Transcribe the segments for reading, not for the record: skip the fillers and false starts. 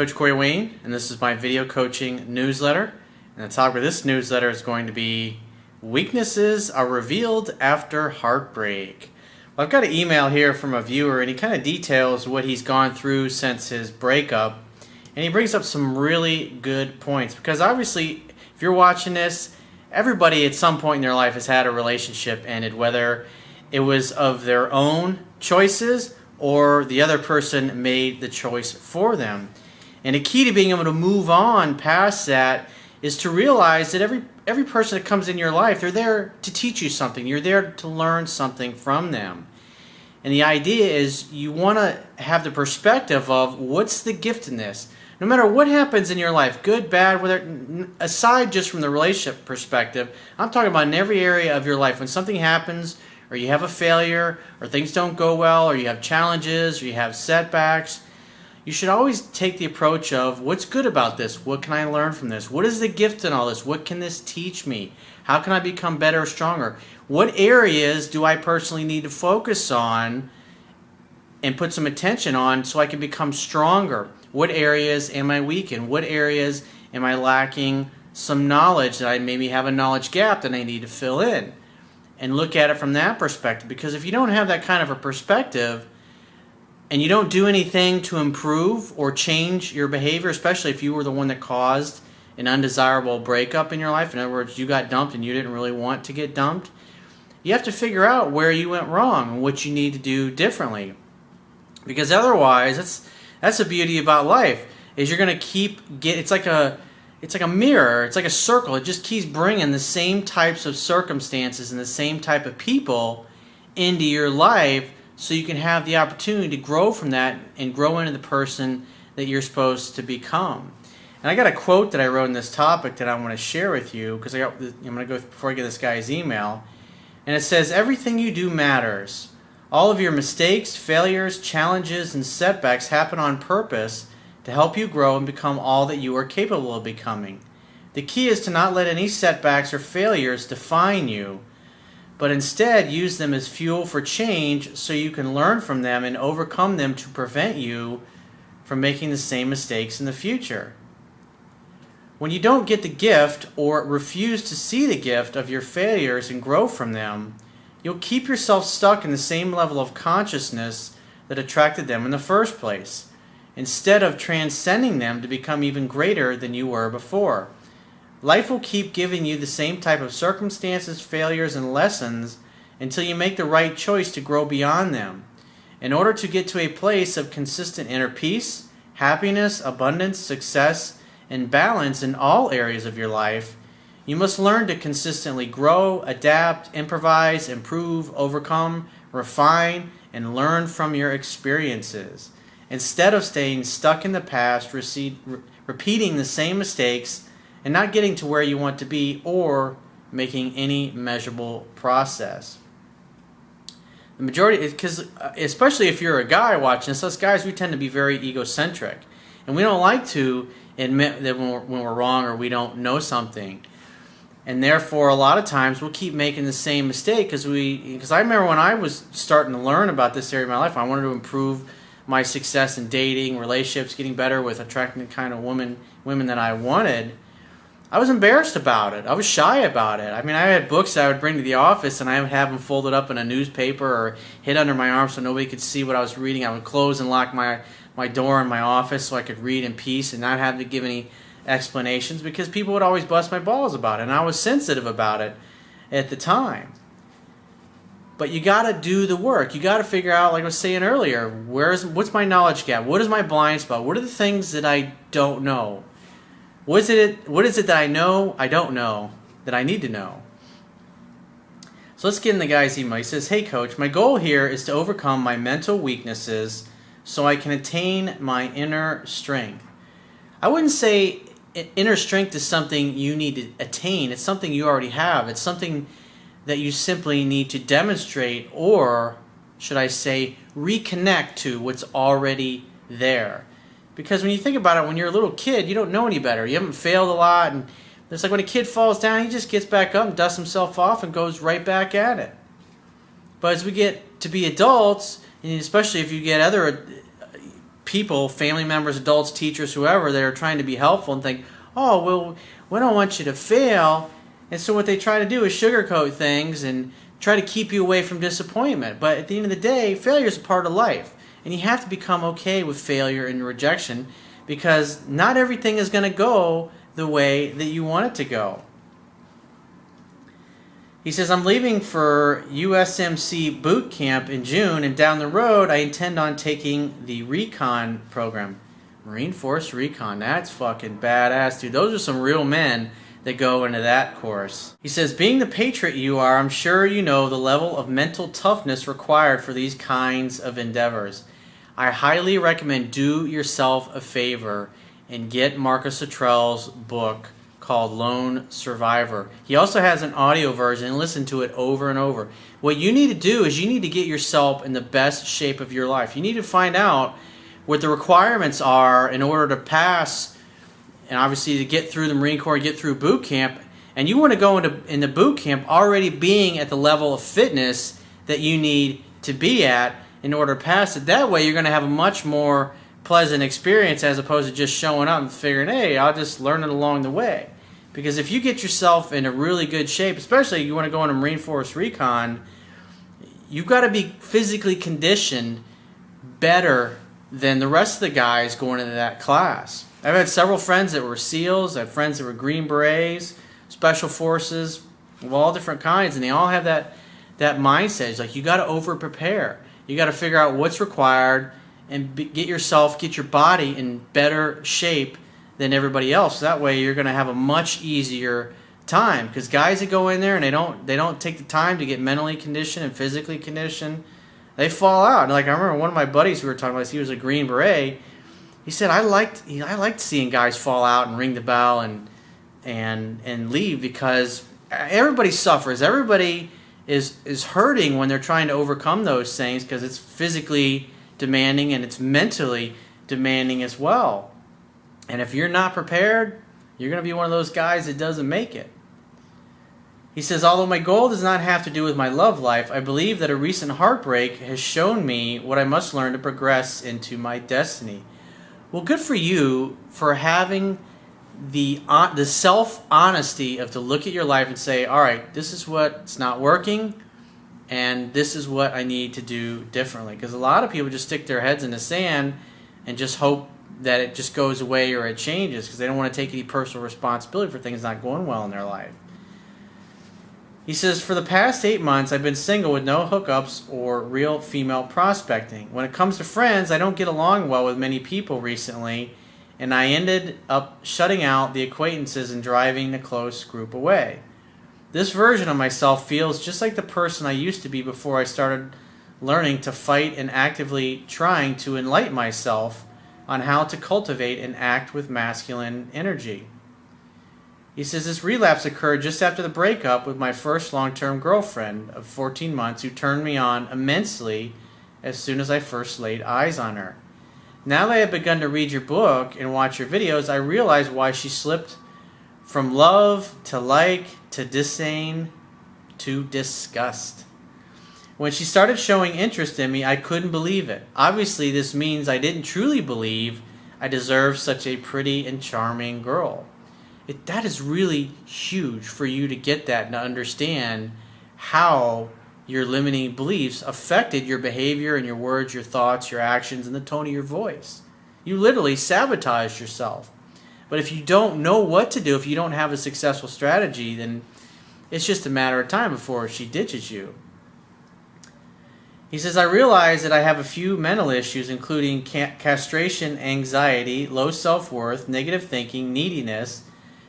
Coach Corey Wayne, and this is my video coaching newsletter. And the topic of this newsletter is going to be weaknesses are revealed after heartbreak. Well, I've got an email here from a viewer, and he kind of details what he's gone through since his breakup. And he brings up some really good points, because obviously, if you're watching this, everybody at some point in their life has had a relationship ended, whether it was of their own choices or the other person made the choice for them. And the key to being able to move on past that is to realize that every person that comes in your life, they're there to teach you something. You're there to learn something from them. And the idea is you want to have the perspective of what's the gift in this. No matter what happens in your life, good, bad, whether aside just from the relationship perspective, I'm talking about in every area of your life. When something happens, or you have a failure, or things don't go well, or you have challenges, or you have setbacks, you should always take the approach of what's good about this? What can I learn from this? What is the gift in all this? What can this teach me? How can I become better or stronger? What areas do I personally need to focus on and put some attention on so I can become stronger? What areas am I weak in? What areas am I lacking some knowledge that I maybe have a knowledge gap that I need to fill in? And look at it from that perspective. Because if you don't have that kind of a perspective and you don't do anything to improve or change your behavior, especially if you were the one that caused an undesirable breakup in your life, in other words, you got dumped and you didn't really want to get dumped, you have to figure out where you went wrong and what you need to do differently. Because otherwise, that's the beauty about life, is you're going to it's like a mirror, it's like a circle. It just keeps bringing the same types of circumstances and the same type of people into your life, so you can have the opportunity to grow from that and grow into the person that you're supposed to become. And I got a quote that I wrote in this topic that I want to share with you, because I'm going to go before I get this guy's email. And it says, everything you do matters. All of your mistakes, failures, challenges, and setbacks happen on purpose to help you grow and become all that you are capable of becoming. The key is to not let any setbacks or failures define you, but instead use them as fuel for change so you can learn from them and overcome them to prevent you from making the same mistakes in the future. When you don't get the gift or refuse to see the gift of your failures and grow from them, you'll keep yourself stuck in the same level of consciousness that attracted them in the first place, instead of transcending them to become even greater than you were before. Life will keep giving you the same type of circumstances, failures, and lessons until you make the right choice to grow beyond them. In order to get to a place of consistent inner peace, happiness, abundance, success, and balance in all areas of your life, you must learn to consistently grow, adapt, improvise, improve, overcome, refine, and learn from your experiences, instead of staying stuck in the past, repeating the same mistakes, and not getting to where you want to be or making any measurable process. The majority, because especially if you're a guy watching this, us guys, we tend to be very egocentric, and we don't like to admit that when we're wrong or we don't know something. And therefore, a lot of times we'll keep making the same mistake because I remember when I was starting to learn about this area of my life, I wanted to improve my success in dating, relationships, getting better with attracting the kind of women that I wanted. I was embarrassed about it. I was shy about it. I mean, I had books that I would bring to the office, and I would have them folded up in a newspaper or hid under my arm so nobody could see what I was reading. I would close and lock my door in my office so I could read in peace and not have to give any explanations, because people would always bust my balls about it, and I was sensitive about it at the time. But you got to do the work. You got to figure out, like I was saying earlier, what's my knowledge gap? What is my blind spot? What are the things that I don't know? What is it that I know I don't know that I need to know? So let's get in the guy's email. He says, "Hey coach, my goal here is to overcome my mental weaknesses so I can attain my inner strength." I wouldn't say inner strength is something you need to attain. It's something you already have. It's something that you simply need to demonstrate, or should I say reconnect to what's already there. Because when you think about it, when you're a little kid, you don't know any better. You haven't failed a lot, and it's like when a kid falls down, he just gets back up and dusts himself off and goes right back at it. But as we get to be adults, and especially if you get other people, family members, adults, teachers, whoever, that are trying to be helpful and think, oh, well, we don't want you to fail. And so what they try to do is sugarcoat things and try to keep you away from disappointment. But at the end of the day, failure is a part of life. And you have to become okay with failure and rejection, because not everything is going to go the way that you want it to go. He says, I'm leaving for USMC boot camp in June, and down the road I intend on taking the recon program. Marine Force Recon, that's fucking badass, dude. Those are some real men that go into that course. He says, being the patriot you are, I'm sure you know the level of mental toughness required for these kinds of endeavors. I highly recommend do yourself a favor and get Marcus Luttrell's book called Lone Survivor. He also has an audio version, and listen to it over and over. What you need to do is you need to get yourself in the best shape of your life. You need to find out what the requirements are in order to pass, and obviously to get through the Marine Corps and get through boot camp. And you want to go into boot camp already being at the level of fitness that you need to be at in order to pass it. That way you're going to have a much more pleasant experience, as opposed to just showing up and figuring, hey, I'll just learn it along the way. Because if you get yourself in a really good shape, especially if you want to go into Marine Force Recon, you've got to be physically conditioned better than the rest of the guys going into that class. I've had several friends that were SEALs, I had friends that were Green Berets, Special Forces, of all different kinds, and they all have that mindset. It's like, you got to over-prepare. You got to figure out what's required and get your body in better shape than everybody else. That way you're going to have a much easier time, because guys that go in there and they don't take the time to get mentally conditioned and physically conditioned, they fall out. And like, I remember one of my buddies we were talking about, he was a Green Beret. He said, I liked seeing guys fall out and ring the bell and leave, because everybody suffers. Everybody is hurting when they're trying to overcome those things, because it's physically demanding and it's mentally demanding as well. And if you're not prepared, you're going to be one of those guys that doesn't make it. He says, although my goal does not have to do with my love life, I believe that a recent heartbreak has shown me what I must learn to progress into my destiny. Well, good for you for having the self-honesty of to look at your life and say, all right, this is what's not working, and this is what I need to do differently. Because a lot of people just stick their heads in the sand and just hope that it just goes away or it changes, because they don't want to take any personal responsibility for things not going well in their life. He says, for the past 8 months, I've been single with no hookups or real female prospecting. When it comes to friends, I don't get along well with many people recently, and I ended up shutting out the acquaintances and driving the close group away. This version of myself feels just like the person I used to be before I started learning to fight and actively trying to enlighten myself on how to cultivate and act with masculine energy. He says, this relapse occurred just after the breakup with my first long-term girlfriend of 14 months, who turned me on immensely as soon as I first laid eyes on her. Now that I have begun to read your book and watch your videos, I realize why she slipped from love to like to disdain to disgust. When she started showing interest in me, I couldn't believe it. Obviously, this means I didn't truly believe I deserved such a pretty and charming girl. That is really huge for you to get that and to understand how your limiting beliefs affected your behavior and your words, your thoughts, your actions, and the tone of your voice. You literally sabotaged yourself. But if you don't know what to do, if you don't have a successful strategy, then it's just a matter of time before she ditches you. He says, I realize that I have a few mental issues, including castration anxiety, low self-worth, negative thinking, neediness,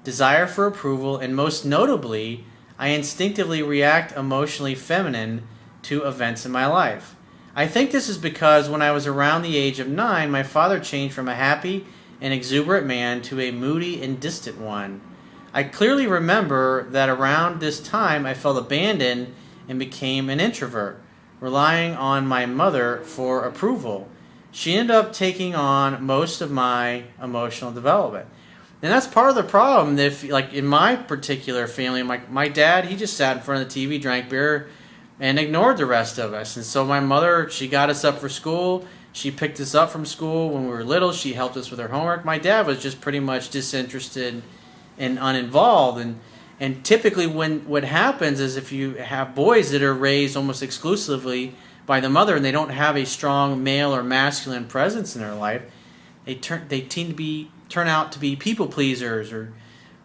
desire for approval, and most notably, I instinctively react emotionally feminine to events in my life. I think this is because when I was around the age of 9, my father changed from a happy and exuberant man to a moody and distant one. I clearly remember that around this time I felt abandoned and became an introvert, relying on my mother for approval. She ended up taking on most of my emotional development. And that's part of the problem. If, like in my particular family, my dad, he just sat in front of the TV, drank beer, and ignored the rest of us. And so my mother, she got us up for school. She picked us up from school when we were little. She helped us with our homework. My dad was just pretty much disinterested and uninvolved. And typically what happens is if you have boys that are raised almost exclusively by the mother and they don't have a strong male or masculine presence in their life, they tend to turn out to be people pleasers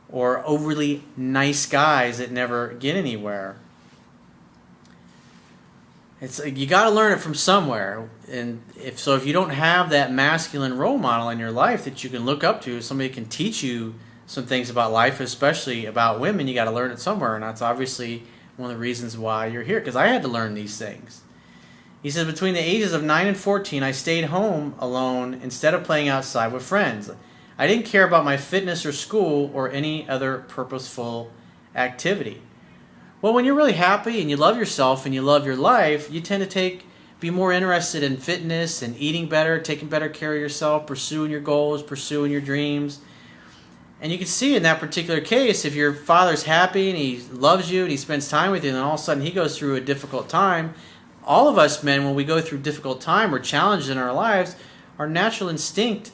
or overly nice guys that never get anywhere. It's you got to learn it from somewhere, and if you don't have that masculine role model in your life that you can look up to, somebody can teach you some things about life, especially about women, you got to learn it somewhere, and that's obviously one of the reasons why you're here, because I had to learn these things. He says, between the ages of 9 and 14, I stayed home alone instead of playing outside with friends. I didn't care about my fitness or school or any other purposeful activity. Well, when you're really happy and you love yourself and you love your life, you tend to be more interested in fitness and eating better, taking better care of yourself, pursuing your goals, pursuing your dreams. And you can see in that particular case, if your father's happy and he loves you and he spends time with you, and then all of a sudden he goes through a difficult time, all of us men, when we go through difficult time or challenges in our lives, our natural instinct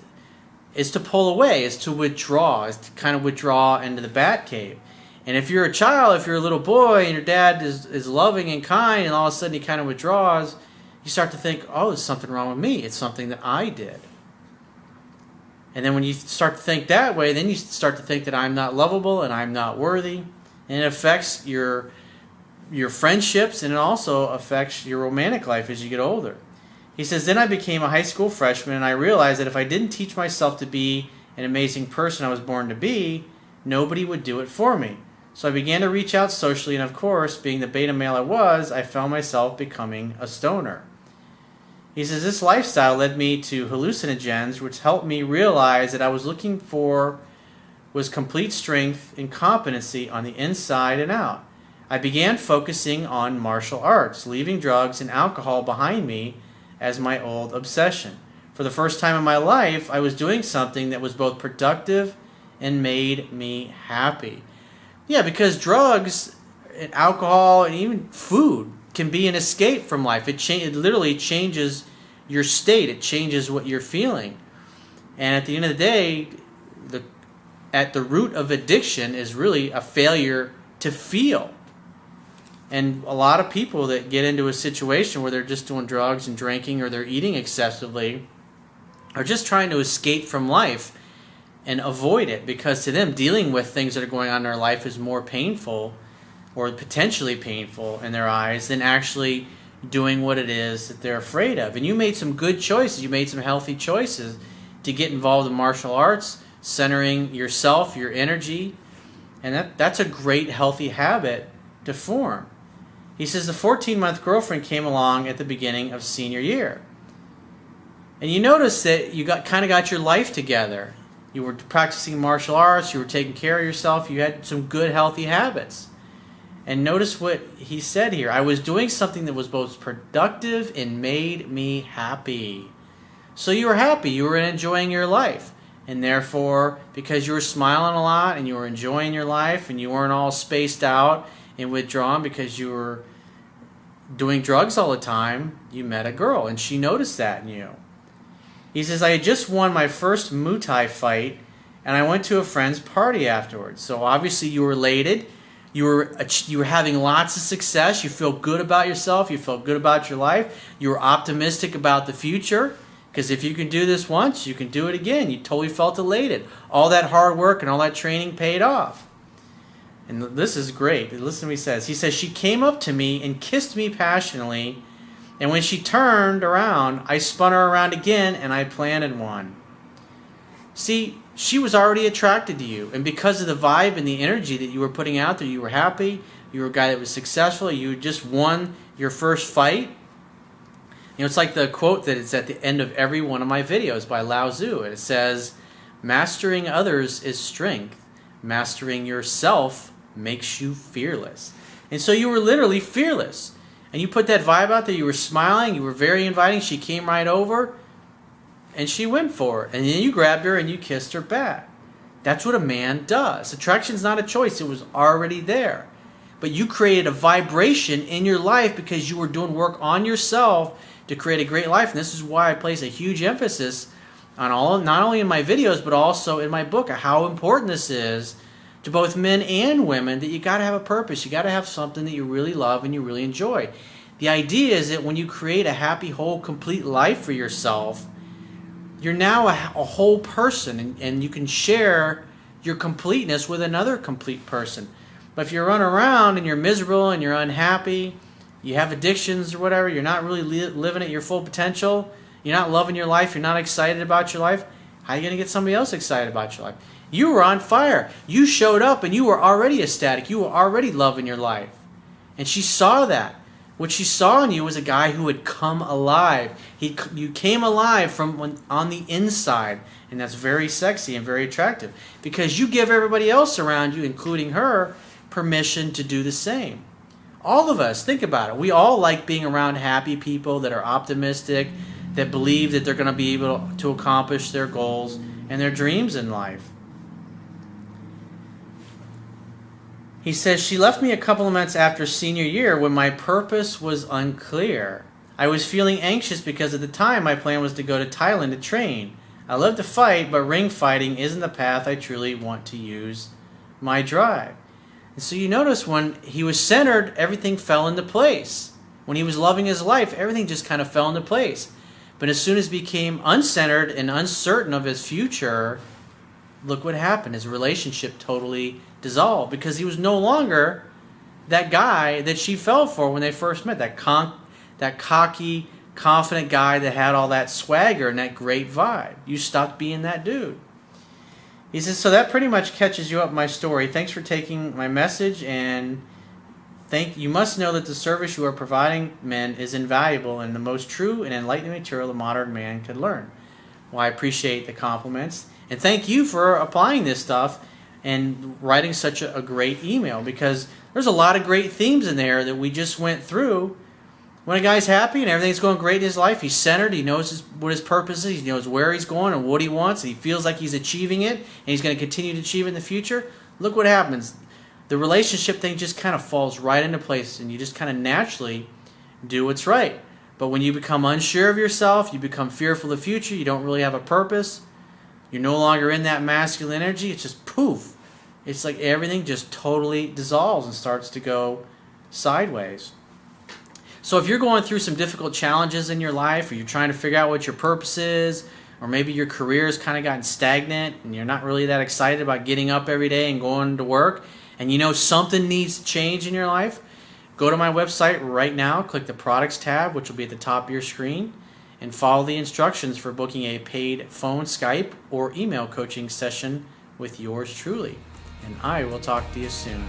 is to pull away, is to withdraw, is to kind of withdraw into the bat cave. And if you're a child, if you're a little boy and your dad is loving and kind, and all of a sudden he kind of withdraws, you start to think, oh, there's something wrong with me. It's something that I did. And then when you start to think that way, then you start to think that I'm not lovable and I'm not worthy. And it affects your friendships, and it also affects your romantic life as you get older. He says, then I became a high school freshman, and I realized that if I didn't teach myself to be an amazing person I was born to be, nobody would do it for me. So I began to reach out socially, and of course, being the beta male I was, I found myself becoming a stoner. He says, this lifestyle led me to hallucinogens, which helped me realize that I was looking for was complete strength and competency on the inside and out. I began focusing on martial arts, leaving drugs and alcohol behind me as my old obsession. For the first time in my life, I was doing something that was both productive and made me happy. Yeah, because drugs and alcohol and even food can be an escape from life. It literally changes your state. It changes what you're feeling. And at the end of the day, at the root of addiction is really a failure to feel. And a lot of people that get into a situation where they're just doing drugs and drinking or they're eating excessively are just trying to escape from life and avoid it, because to them, dealing with things that are going on in their life is more painful or potentially painful in their eyes than actually doing what it is that they're afraid of. And you made some good choices. You made some healthy choices to get involved in martial arts, centering yourself, your energy, and that's a great healthy habit to form. He says the 14-month girlfriend came along at the beginning of senior year. And you notice that you got your life together. You were practicing martial arts, you were taking care of yourself, you had some good healthy habits. And notice what he said here. I was doing something that was both productive and made me happy. So you were happy, you were enjoying your life. And therefore, because you were smiling a lot and you were enjoying your life and you weren't all spaced out and withdrawn because you were doing drugs all the time, you met a girl and she noticed that in you. He says, I had just won my first Muay Thai fight and I went to a friend's party afterwards. So obviously you were elated. You were having lots of success. You feel good about yourself. You felt good about your life. You were optimistic about the future, because if you can do this once, you can do it again. You totally felt elated. All that hard work and all that training paid off. And this is great. Listen to what he says. He says, she came up to me and kissed me passionately, and when she turned around, I spun her around again and I planted one. See, she was already attracted to you, and because of the vibe and the energy that you were putting out there, you were happy, you were a guy that was successful, you just won your first fight. You know, it's like the quote that is at the end of every one of my videos by Lao Tzu, and it says, mastering others is strength, mastering yourself makes you fearless. And so you were literally fearless, and you put that vibe out there, you were smiling, you were very inviting, she came right over, and she went for it. And then you grabbed her and you kissed her back. That's what a man does. Attraction's not a choice. It was already there. But you created a vibration in your life because you were doing work on yourself to create a great life. And this is why I place a huge emphasis on not only in my videos, but also in my book, how important this is to both men and women, that you got to have a purpose. You got to have something that you really love and you really enjoy. The idea is that when you create a happy, whole, complete life for yourself, you're now a whole person, and you can share your completeness with another complete person. But if you run around and you're miserable and you're unhappy, you have addictions or whatever, you're not really living at your full potential, you're not loving your life, you're not excited about your life, how are you going to get somebody else excited about your life? You were on fire. You showed up and you were already ecstatic. You were already loving your life. And she saw that. What she saw in you was a guy who had come alive. You came alive from on the inside. And that's very sexy and very attractive. Because you give everybody else around you, including her, permission to do the same. All of us, think about it. We all like being around happy people that are optimistic, that believe that they're going to be able to accomplish their goals and their dreams in life. He says, she left me a couple of months after senior year when my purpose was unclear. I was feeling anxious because at the time my plan was to go to Thailand to train. I love to fight, but ring fighting isn't the path I truly want to use my drive. And so you notice when he was centered, everything fell into place. When he was loving his life, everything just kind of fell into place. But as soon as he became uncentered and uncertain of his future, look what happened. His relationship totally dissolved because he was no longer that guy that she fell for when they first met. That cocky, confident guy that had all that swagger and that great vibe. You stopped being that dude. He says, so that pretty much catches you up my story. Thanks for taking my message, and you must know that the service you are providing men is invaluable and the most true and enlightening material a modern man could learn. Well, I appreciate the compliments. And thank you for applying this stuff and writing such a great email, because there's a lot of great themes in there that we just went through. When a guy's happy and everything's going great in his life, he's centered, he knows what his purpose is, he knows where he's going and what he wants, and he feels like he's achieving it, and he's going to continue to achieve in the future. Look what happens. The relationship thing just kind of falls right into place, and you just kind of naturally do what's right. But when you become unsure of yourself, you become fearful of the future, you don't really have a purpose, you're no longer in that masculine energy, it's just poof. It's like everything just totally dissolves and starts to go sideways. So if you're going through some difficult challenges in your life, or you're trying to figure out what your purpose is, or maybe your career has kind of gotten stagnant and you're not really that excited about getting up every day and going to work, and you know something needs to change in your life, go to my website right now, click the products tab, which will be at the top of your screen, and follow the instructions for booking a paid phone, Skype, or email coaching session with yours truly. And I will talk to you soon.